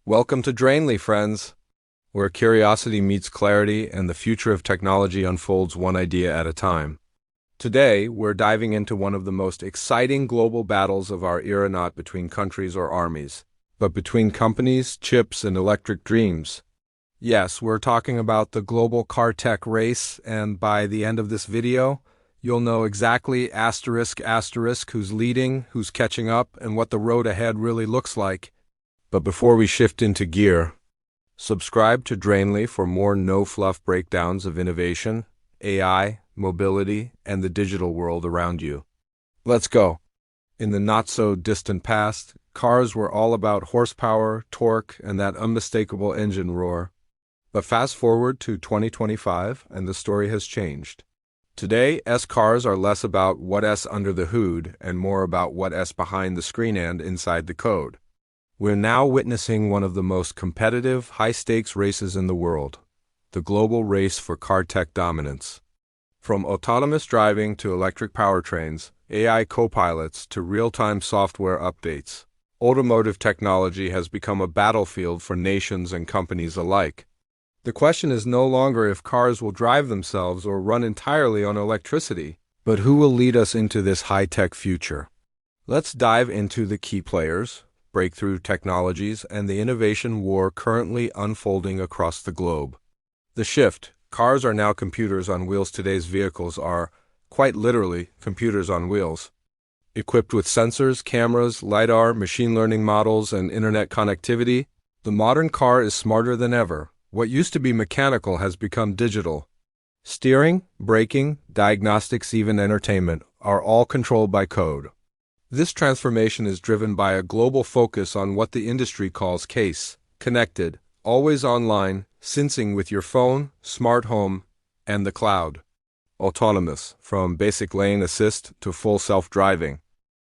Welcome to Dbrainly, friends, where curiosity meets clarity and the future of technology unfolds one idea at a time. Today, we're diving into one of the most exciting global battles of our era, not between countries or armies, but between companies, chips, and electric dreams. Yes, we're talking about the global car tech race, and by the end of this video, you'll know exactly who's leading, who's catching up, and what the road ahead really looks like. But before we shift into gear, subscribe to Dbrainly for more no-fluff breakdowns of innovation, AI, mobility, and the digital world around you. Let's go. In the not-so-distant past, cars were all about horsepower, torque, and that unmistakable engine roar. But fast forward to 2025, and the story has changed. Today, S-cars are less about what's under the hood and more about what's behind the screen and inside the code. We're now witnessing one of the most competitive, high-stakes races in the world, the global race for car tech dominance. From autonomous driving to electric powertrains, AI copilots to real-time software updates, automotive technology has become a battlefield for nations and companies alike. The question is no longer if cars will drive themselves or run entirely on electricity, but who will lead us into this high-tech future. Let's dive into the key players, breakthrough technologies, and the innovation war currently unfolding across the globe. The shift. Cars are now computers on wheels. Today's vehicles are, quite literally, computers on wheels. Equipped with sensors, cameras, LiDAR, machine learning models, and internet connectivity, the modern car is smarter than ever. What used to be mechanical has become digital. Steering, braking, diagnostics, even entertainment are all controlled by code. This transformation is driven by a global focus on what the industry calls CASE, connected, always online, syncing with your phone, smart home, and the cloud. Autonomous, from basic lane assist to full self-driving.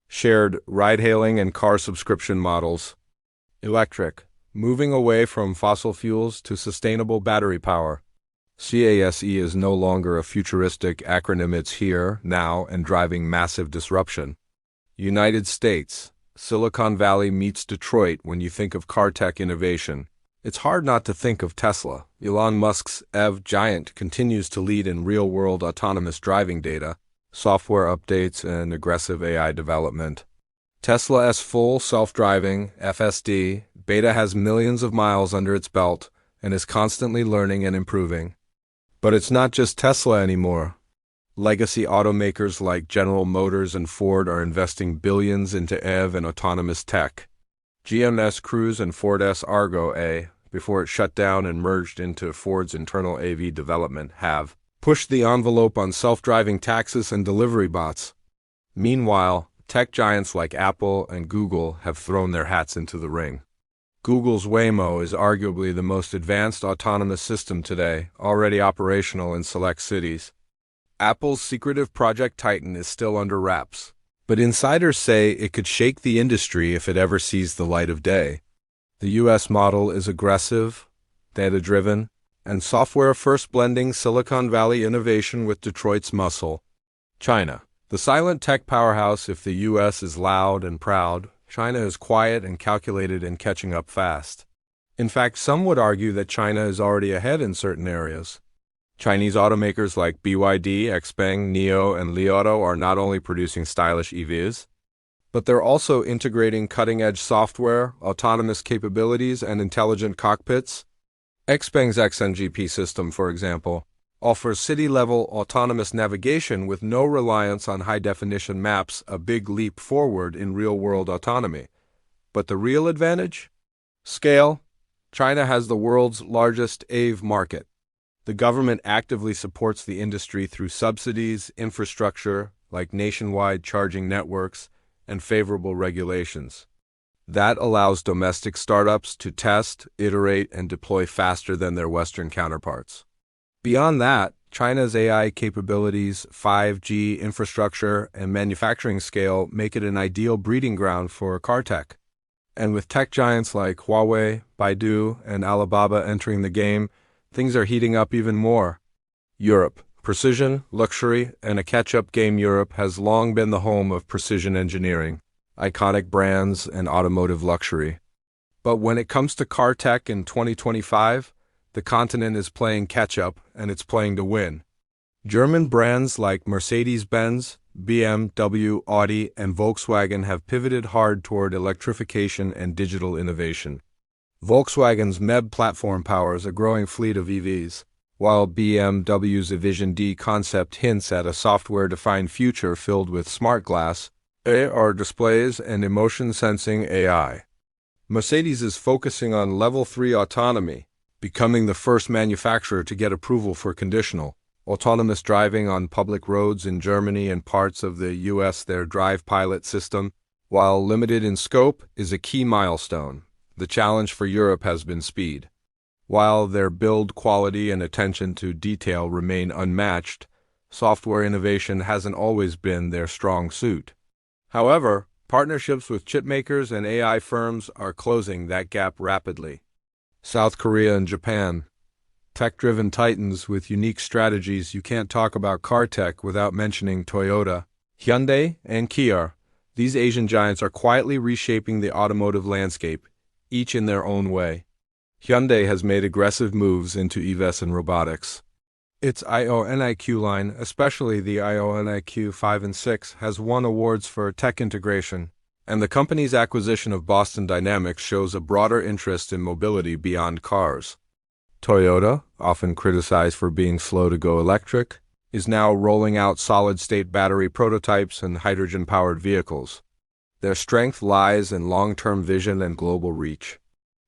Shared ride-hailing and car subscription models. Electric, moving away from fossil fuels to sustainable battery power. CASE is no longer a futuristic acronym. It's here, now, and driving massive disruption. United States, Silicon Valley meets Detroit. When you think of car tech innovation, it's hard not to think of Tesla. Elon Musk's EV giant continues to lead in real-world autonomous driving data, software updates, and aggressive AI development. Tesla's full self-driving, FSD, beta has millions of miles under its belt and is constantly learning and improving. But it's not just Tesla anymore. Legacy automakers like General Motors and Ford are investing billions into EV and autonomous tech. GM's Cruise and Ford's Argo A, before it shut down and merged into Ford's internal AV development, have pushed the envelope on self-driving taxis and delivery bots. Meanwhile, tech giants like Apple and Google have thrown their hats into the ring. Google's Waymo is arguably the most advanced autonomous system today, already operational in select cities. Apple's secretive Project Titan is still under wraps, but insiders say it could shake the industry if it ever sees the light of day. The U.S. model is aggressive, data-driven, and software-first, blending Silicon Valley innovation with Detroit's muscle. China, the silent tech powerhouse. If the U.S. is loud and proud, China is quiet and calculated and catching up fast. In fact, some would argue that China is already ahead in certain areas. Chinese automakers like BYD, XPeng, NIO, and Li Auto are not only producing stylish EVs, but they're also integrating cutting-edge software, autonomous capabilities, and intelligent cockpits. XPeng's XNGP system, for example, offers city-level autonomous navigation with no reliance on high-definition maps, a big leap forward in real-world autonomy. But the real advantage? Scale. China has the world's largest AV market. The government actively supports the industry through subsidies, infrastructure, like nationwide charging networks, and favorable regulations. That allows domestic startups to test, iterate, and deploy faster than their Western counterparts. Beyond that, China's AI capabilities, 5G infrastructure, and manufacturing scale make it an ideal breeding ground for car tech. And with tech giants like Huawei, Baidu, and Alibaba entering the game, things are heating up even more. Europe. Precision, luxury, and a catch-up game. Europe has long been the home of precision engineering, iconic brands, and automotive luxury. But when it comes to car tech in 2025, the continent is playing catch-up, and it's playing to win. German brands like Mercedes-Benz, BMW, Audi, and Volkswagen have pivoted hard toward electrification and digital innovation. Volkswagen's MEB platform powers a growing fleet of EVs, while BMW's Vision D concept hints at a software-defined future filled with smart glass, AR displays, and emotion-sensing AI. Mercedes is focusing on Level 3 autonomy, becoming the first manufacturer to get approval for conditional autonomous driving on public roads in Germany and parts of the US. Their Drive Pilot system, while limited in scope, is a key milestone. The challenge for Europe has been speed. While their build quality and attention to detail remain unmatched, software innovation hasn't always been their strong suit. However, partnerships with chipmakers and AI firms are closing that gap rapidly. South Korea and Japan, tech-driven titans with unique strategies. You can't talk about car tech without mentioning Toyota, Hyundai, and Kia. These Asian giants are quietly reshaping the automotive landscape, each in their own way. Hyundai has made aggressive moves into EVs and robotics. Its IONIQ line, especially the IONIQ 5 and 6, has won awards for tech integration, and the company's acquisition of Boston Dynamics shows a broader interest in mobility beyond cars. Toyota, often criticized for being slow to go electric, is now rolling out solid-state battery prototypes and hydrogen-powered vehicles. Their strength lies in long-term vision and global reach.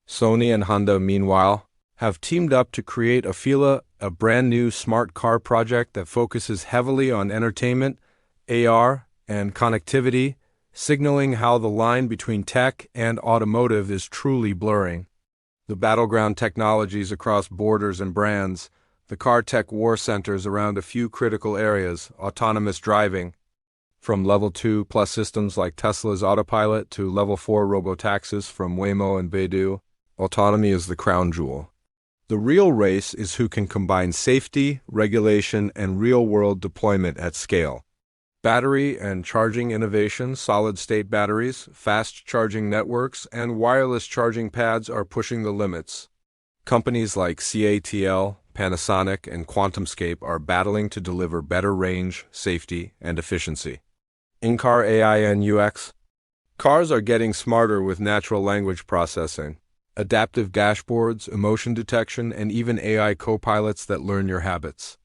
Sony and Honda, meanwhile, have teamed up to create Afeela, a brand-new smart car project that focuses heavily on entertainment, AR, and connectivity, signaling how the line between tech and automotive is truly blurring. The battleground technologies across borders and brands, the car tech war centers around a few critical areas: autonomous driving, from Level 2 plus systems like Tesla's Autopilot to Level 4 robotaxis from Waymo and Baidu. Autonomy is the crown jewel. The real race is who can combine safety, regulation, and real-world deployment at scale. Battery and charging innovation, solid-state batteries, fast-charging networks, and wireless charging pads are pushing the limits. Companies like CATL, Panasonic, and QuantumScape are battling to deliver better range, safety, and efficiency. In-car AI and UX. Cars are getting smarter with natural language processing, adaptive dashboards, emotion detection, and even AI copilots that learn your habits.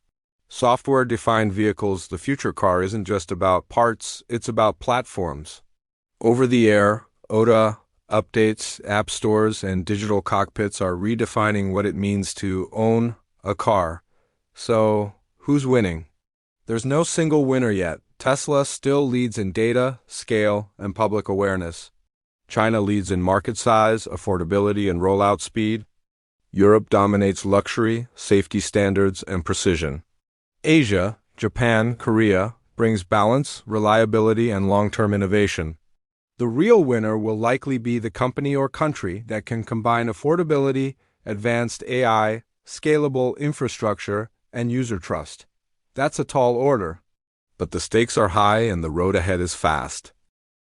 Software-defined vehicles. The future car isn't just about parts, it's about platforms. Over-the-air, OTA, updates, app stores, and digital cockpits are redefining what it means to own a car. So, who's winning? There's no single winner yet. Tesla still leads in data, scale, and public awareness. China leads in market size, affordability, and rollout speed. Europe dominates luxury, safety standards, and precision. Asia, Japan, Korea, brings balance, reliability, and long-term innovation. The real winner will likely be the company or country that can combine affordability, advanced AI, scalable infrastructure, and user trust. That's a tall order. But the stakes are high and the road ahead is fast.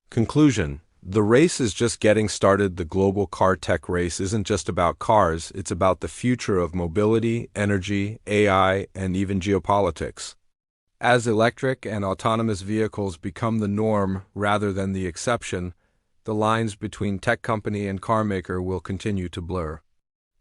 Conclusion: the race is just getting started. The global car tech race isn't just about cars, it's about the future of mobility, energy, AI, and even geopolitics. As electric and autonomous vehicles become the norm rather than the exception, the lines between tech company and car maker will continue to blur.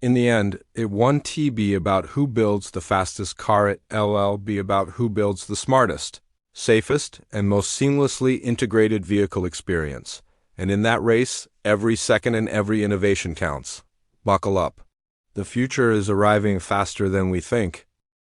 In the end, it won't be about who builds the fastest car, it'll be about who builds the smartest, safest, and most seamlessly integrated vehicle experience. And in that race, every second and every innovation counts. Buckle up. The future is arriving faster than we think.